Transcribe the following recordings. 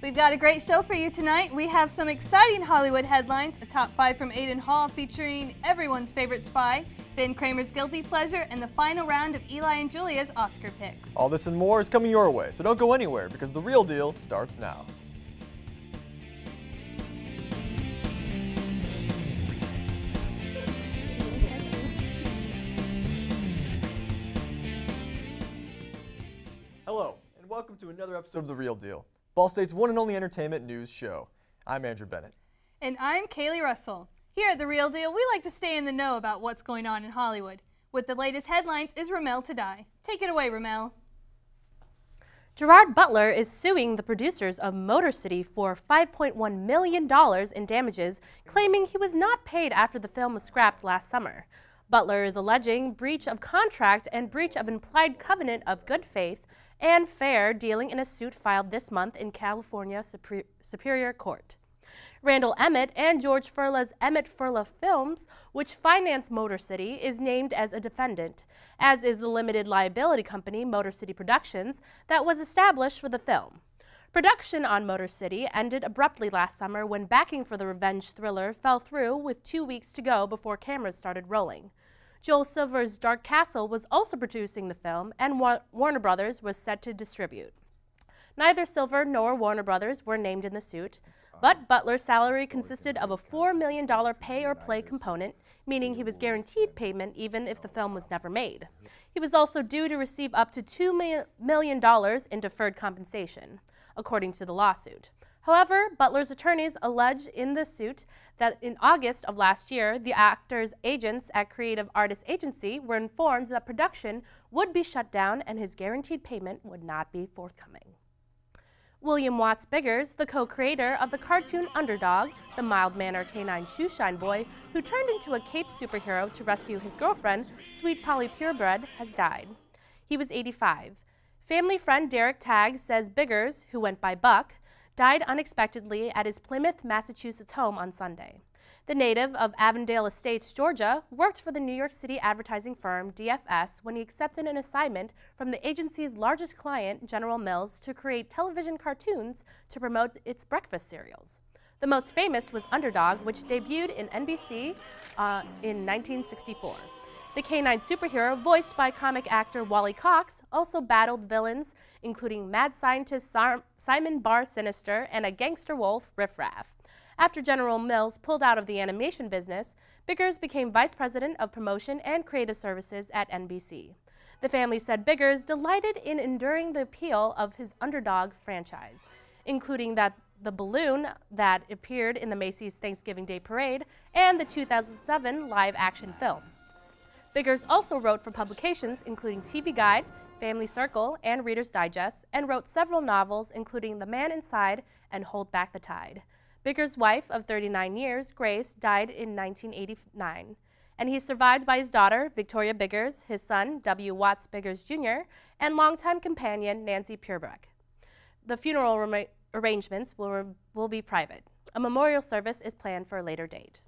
We've got a great show for you tonight. We have some exciting Hollywood headlines, a top 5 from Aiden Hall featuring everyone's favorite spy, Ben Kramer's guilty pleasure, and the final round of Eli and Julia's Oscar picks. All this and more is coming your way, so don't go anywhere because The Real Deal starts now. Hello, and welcome to another episode of The Real Deal, Ball State's one and only entertainment news show. I'm Andrew Bennett. And I'm Kaylee Russell. Here at The Real Deal, we like to stay in the know about what's going on in Hollywood. With the latest headlines is Ramel Tadai. Take it away, Ramel. Gerard Butler is suing the producers of Motor City for $5.1 million in damages, claiming he was not paid after the film was scrapped last summer. Butler is alleging breach of contract and breach of implied covenant of good faith and fair dealing in a suit filed this month in California Superior Court. Randall Emmett and George Furla's Emmett Furla Films, which finance Motor City, is named as a defendant, as is the limited liability company Motor City Productions that was established for the film. Production on Motor City ended abruptly last summer when backing for the revenge thriller fell through with 2 weeks to go before cameras started rolling. Joel Silver's Dark Castle was also producing the film, and Warner Brothers was set to distribute. Neither Silver nor Warner Brothers were named in the suit, but Butler's salary consisted of a $4 million pay-or-play component, meaning he was guaranteed payment even if the film was never made. He was also due to receive up to $2 million in deferred compensation, according to the lawsuit. However, Butler's attorneys allege in the suit that in August of last year, the actor's agents at Creative Artists Agency were informed that production would be shut down and his guaranteed payment would not be forthcoming. William Watts Biggers, the co-creator of the cartoon Underdog, the mild-mannered canine shoeshine boy who turned into a cape superhero to rescue his girlfriend, Sweet Polly Purebred, has died. He was 85. Family friend Derek Tagg says Biggers, who went by Buck, died unexpectedly at his Plymouth, Massachusetts home on Sunday. The native of Avondale Estates, Georgia, worked for the New York City advertising firm DFS when he accepted an assignment from the agency's largest client, General Mills, to create television cartoons to promote its breakfast cereals. The most famous was Underdog, which debuted in NBC in 1964. The canine superhero, voiced by comic actor Wally Cox, also battled villains including mad scientist Simon Bar Sinister and a gangster wolf, Riff Raff. After General Mills pulled out of the animation business, Biggers became vice president of promotion and creative services at NBC. The family said Biggers delighted in enduring the appeal of his Underdog franchise, including the balloon that appeared in the Macy's Thanksgiving Day Parade and the 2007 live-action film. Biggers also wrote for publications including TV Guide, Family Circle, and Reader's Digest, and wrote several novels including The Man Inside and Hold Back the Tide. Biggers' wife of 39 years, Grace, died in 1989, and he's survived by his daughter, Victoria Biggers, his son, W. Watts Biggers Jr., and longtime companion, Nancy Purebred. The funeral arrangements will be private. A memorial service is planned for a later date.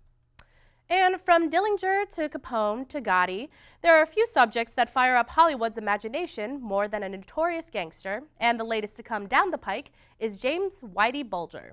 And from Dillinger to Capone to Gotti, there are a few subjects that fire up Hollywood's imagination more than a notorious gangster, and the latest to come down the pike is James Whitey Bulger.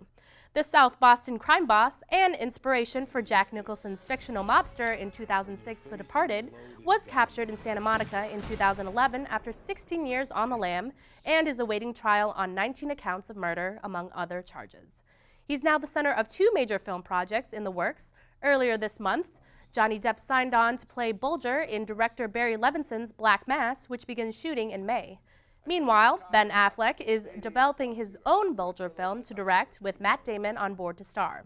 The South Boston crime boss and inspiration for Jack Nicholson's fictional mobster in 2006, The Departed, was captured in Santa Monica in 2011 after 16 years on the lam and is awaiting trial on 19 accounts of murder, among other charges. He's now the center of 2 major film projects in the works. Earlier this month, Johnny Depp signed on to play Bulger in director Barry Levinson's Black Mass, which begins shooting in May. Meanwhile, Ben Affleck is developing his own Bulger film to direct with Matt Damon on board to star.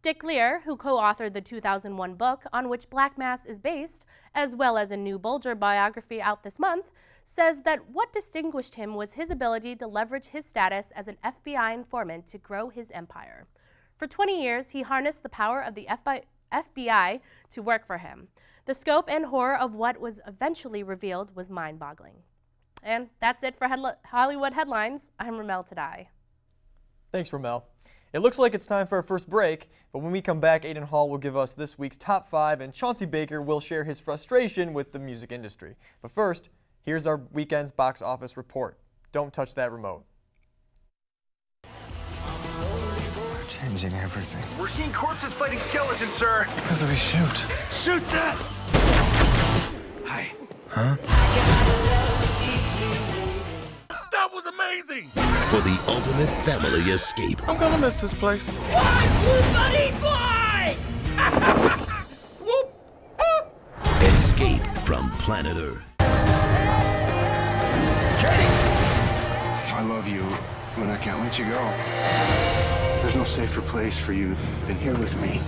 Dick Lear, who co-authored the 2001 book on which Black Mass is based, as well as a new Bulger biography out this month, says that what distinguished him was his ability to leverage his status as an FBI informant to grow his empire. For 20 years, he harnessed the power of the FBI to work for him. The scope and horror of what was eventually revealed was mind-boggling. And that's it for Hollywood headlines. I'm Ramel Tadai. Thanks, Ramel. It looks like it's time for our first break, but when we come back, Aiden Hall will give us this week's top 5, and Chauncey Baker will share his frustration with the music industry. But first, here's our weekend's box office report. Don't touch that remote. changing everything. We're seeing corpses fighting skeletons, sir. Who do we shoot? Shoot this! Hi. Huh? That was amazing! For the ultimate family escape. I'm gonna miss this place. Buddy, fly! Whoop! Escape from planet Earth. I love you, but I can't let you go. There's no safer place for you than here with me.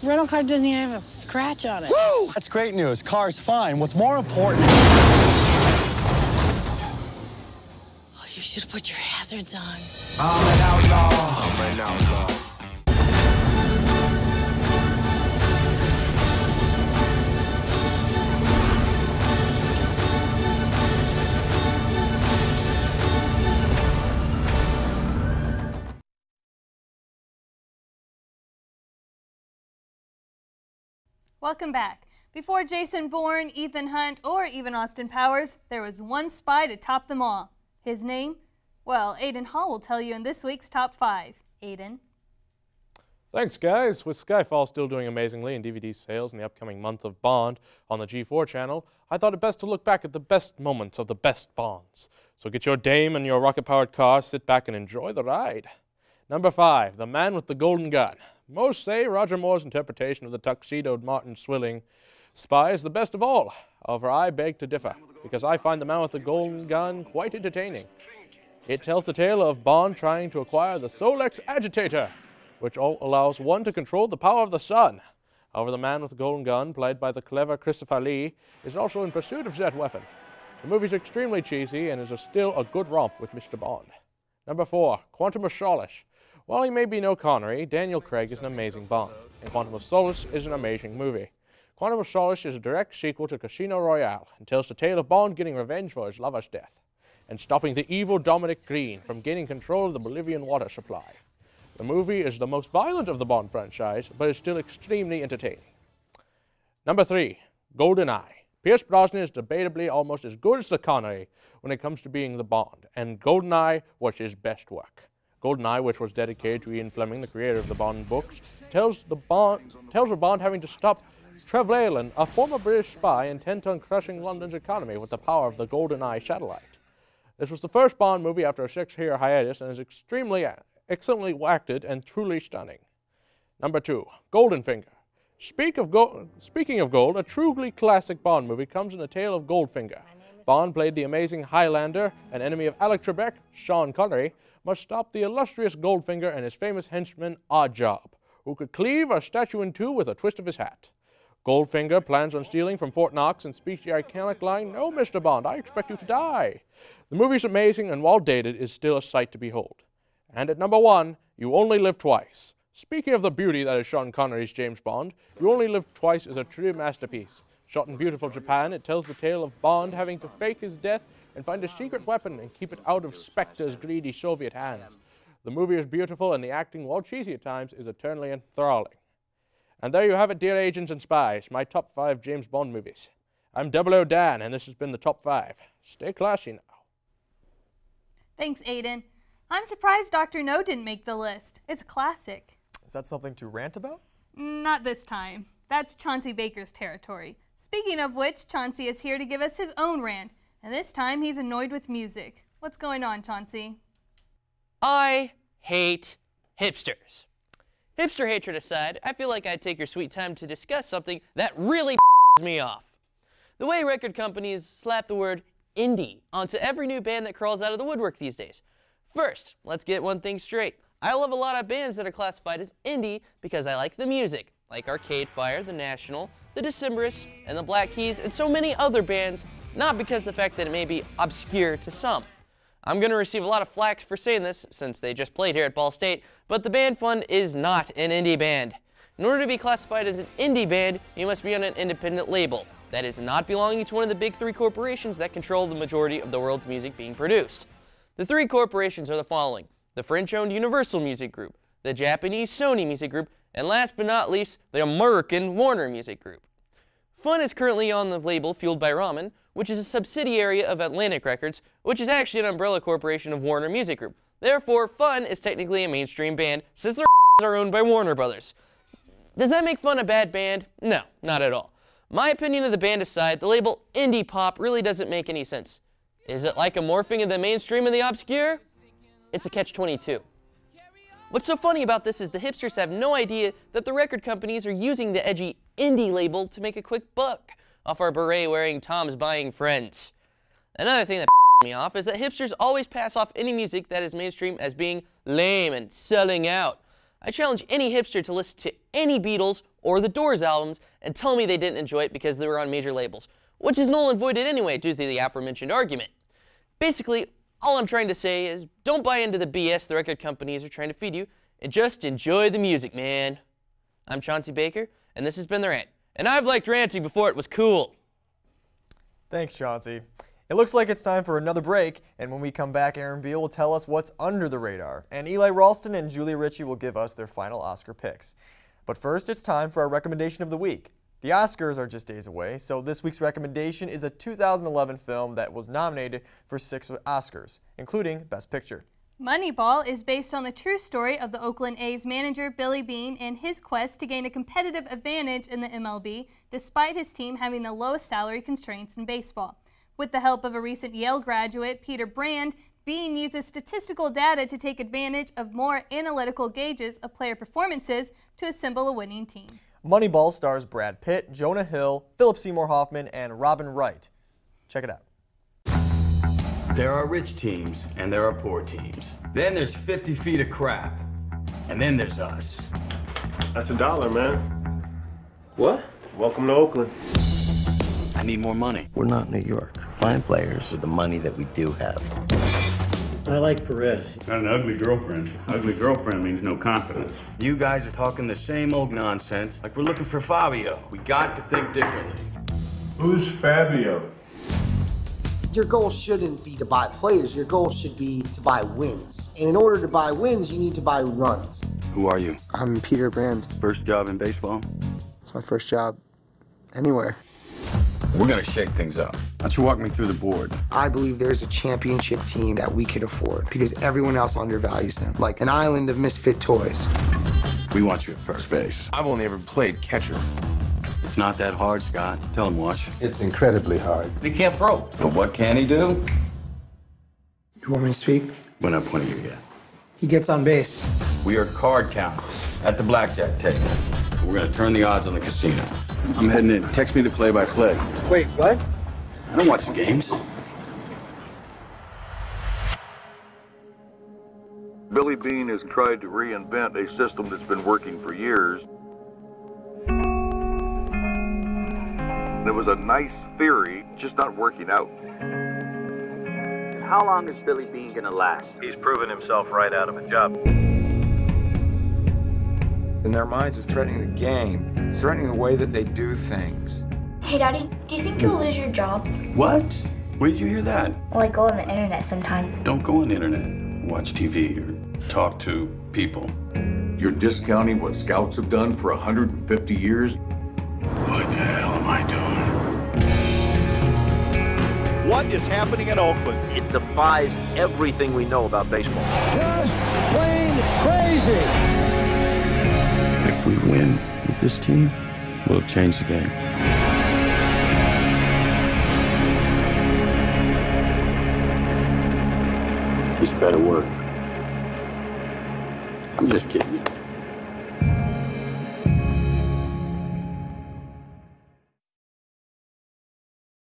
Rental car doesn't even have a scratch on it. Woo! That's great news. Car's fine. What's more important... Oh, you should have put your hazards on. I'm an outlaw. I'm an outlaw. Welcome back. Before Jason Bourne, Ethan Hunt, or even Austin Powers, there was one spy to top them all. His name? Well, Aiden Hall will tell you in this week's Top 5. Aiden? Thanks, guys. With Skyfall still doing amazingly in DVD sales in the upcoming month of Bond on the G4 channel, I thought it best to look back at the best moments of the best Bonds. So get your dame and your rocket-powered car, sit back and enjoy the ride. Number 5, The Man with the Golden Gun. Most say Roger Moore's interpretation of the tuxedoed Martin Swilling spy is the best of all. However, I beg to differ, because I find The Man with the Golden Gun quite entertaining. It tells the tale of Bond trying to acquire the Solex Agitator, which allows one to control the power of the sun. However, the Man with the Golden Gun, played by the clever Christopher Lee, is also in pursuit of said weapon. The movie is extremely cheesy and is still a good romp with Mr. Bond. Number 4, Quantum of Solace. While he may be no Connery, Daniel Craig is an amazing Bond, and Quantum of Solace is an amazing movie. Quantum of Solace is a direct sequel to Casino Royale and tells the tale of Bond getting revenge for his lover's death and stopping the evil Dominic Green from gaining control of the Bolivian water supply. The movie is the most violent of the Bond franchise, but is still extremely entertaining. Number 3, GoldenEye. Pierce Brosnan is debatably almost as good as the Connery when it comes to being the Bond, and GoldenEye was his best work. GoldenEye, which was dedicated to Ian Fleming, the creator of the Bond books, tells of Bond having to stop Trevelyan, a former British spy intent on crushing London's economy with the power of the GoldenEye satellite. This was the first Bond movie after a 6-year hiatus and is extremely excellently acted and truly stunning. Number 2, Goldfinger. Speaking of gold, a truly classic Bond movie comes in the tale of Goldfinger. Bond played the amazing Highlander, an enemy of Alec Trebek, Sean Connery, must stop the illustrious Goldfinger and his famous henchman Oddjob, who could cleave a statue in two with a twist of his hat. Goldfinger plans on stealing from Fort Knox and speaks the iconic line, "No, Mr. Bond, I expect you to die." The movie's amazing and while dated is still a sight to behold. And at number 1, You Only Live Twice. Speaking of the beauty that is Sean Connery's James Bond, You Only Live Twice is a true masterpiece. Shot in beautiful Japan, it tells the tale of Bond having to fake his death and find a secret weapon and keep it out of Spectre's greedy Soviet hands. The movie is beautiful and the acting, while cheesy at times, is eternally enthralling. And there you have it, dear agents and spies, my top 5 James Bond movies. I'm 00 Dan, and this has been the top 5. Stay classy now. Thanks, Aiden. I'm surprised Dr. No didn't make the list. It's a classic. Is that something to rant about? Not this time. That's Chauncey Baker's territory. Speaking of which, Chauncey is here to give us his own rant. And this time, he's annoyed with music. What's going on, Chauncey? I hate hipsters. Hipster hatred aside, I feel like I'd take your sweet time to discuss something that really me off. The way record companies slap the word indie onto every new band that crawls out of the woodwork these days. First, let's get one thing straight. I love a lot of bands that are classified as indie because I like the music, like Arcade Fire, The National, The Decemberists, and The Black Keys, and so many other bands, not because of the fact that it may be obscure to some. I'm going to receive a lot of flack for saying this, since they just played here at Ball State, but the Band Fund is not an indie band. In order to be classified as an indie band, you must be on an independent label. That is, not belonging to one of the big 3 corporations that control the majority of the world's music being produced. The 3 corporations are the following: the French-owned Universal Music Group, the Japanese Sony Music Group, and last but not least, the American Warner Music Group. Fun is currently on the label Fueled by Ramen, which is a subsidiary of Atlantic Records, which is actually an umbrella corporation of Warner Music Group. Therefore, Fun is technically a mainstream band since their are owned by Warner Brothers. Does that make Fun a bad band? No, not at all. My opinion of the band aside, the label indie pop really doesn't make any sense. Is it like a morphing of the mainstream and the obscure? It's a catch-22. What's so funny about this is the hipsters have no idea that the record companies are using the edgy indie label to make a quick buck off our beret-wearing Tom's buying friends. Another thing that me off is that hipsters always pass off any music that is mainstream as being lame and selling out. I challenge any hipster to listen to any Beatles or the Doors albums and tell me they didn't enjoy it because they were on major labels, which is null and voided anyway due to the aforementioned argument. Basically, all I'm trying to say is don't buy into the BS the record companies are trying to feed you and just enjoy the music, man. I'm Chauncey Baker, and this has been The Rant. And I've liked ranting before it was cool. Thanks, Chauncey. It looks like it's time for another break, and when we come back, Aaron Beal will tell us what's under the radar, and Eli Ralston and Julia Ritchie will give us their final Oscar picks. But first, it's time for our recommendation of the week. The Oscars are just days away, so this week's recommendation is a 2011 film that was nominated for 6 Oscars, including Best Picture. Moneyball is based on the true story of the Oakland A's manager Billy Beane and his quest to gain a competitive advantage in the MLB, despite his team having the lowest salary constraints in baseball. With the help of a recent Yale graduate, Peter Brand, Beane uses statistical data to take advantage of more analytical gauges of player performances to assemble a winning team. Moneyball stars Brad Pitt, Jonah Hill, Philip Seymour Hoffman, and Robin Wright. Check it out. There are rich teams, and there are poor teams. Then there's 50 feet of crap. And then there's us. That's $1, man. What? Welcome to Oakland. I need more money. We're not New York. Find players with the money that we do have. I like Perez. Got an ugly girlfriend. Ugly girlfriend means no confidence. You guys are talking the same old nonsense, like we're looking for Fabio. We got to think differently. Who's Fabio? Your goal shouldn't be to buy players. Your goal should be to buy wins. And in order to buy wins, you need to buy runs. Who are you? I'm Peter Brand. First job in baseball? It's my first job anywhere. We're gonna shake things up. Why don't you walk me through the board? I believe there's a championship team that we can afford because everyone else undervalues them, like an island of misfit toys. We want you at first base. I've only ever played catcher. It's not that hard, Scott. Tell him, Watch. It's incredibly hard. He can't throw. But what can he do? You want me to speak? We're not pointing you yet. He gets on base. We are card counters at the blackjack table. We're gonna turn the odds on the casino. I'm heading in. Text me the play-by-play. Wait, what? I don't watch the games. Billy Beane has tried to reinvent a system that's been working for years. It was a nice theory, just not working out. How long is Billy Beane gonna last? He's proven himself right out of a job. In their minds, it's threatening the game. It's threatening the way that they do things. Hey, Daddy, do you think you'll lose your job? What? Where did you hear that? Well, I go on the internet sometimes. Don't go on the internet. Watch TV or talk to people. You're discounting what scouts have done for 150 years? What the hell am I doing? What is happening in Oakland? It defies everything we know about baseball. Just plain crazy! If we win with this team, we'll change the game. This better work. I'm just kidding.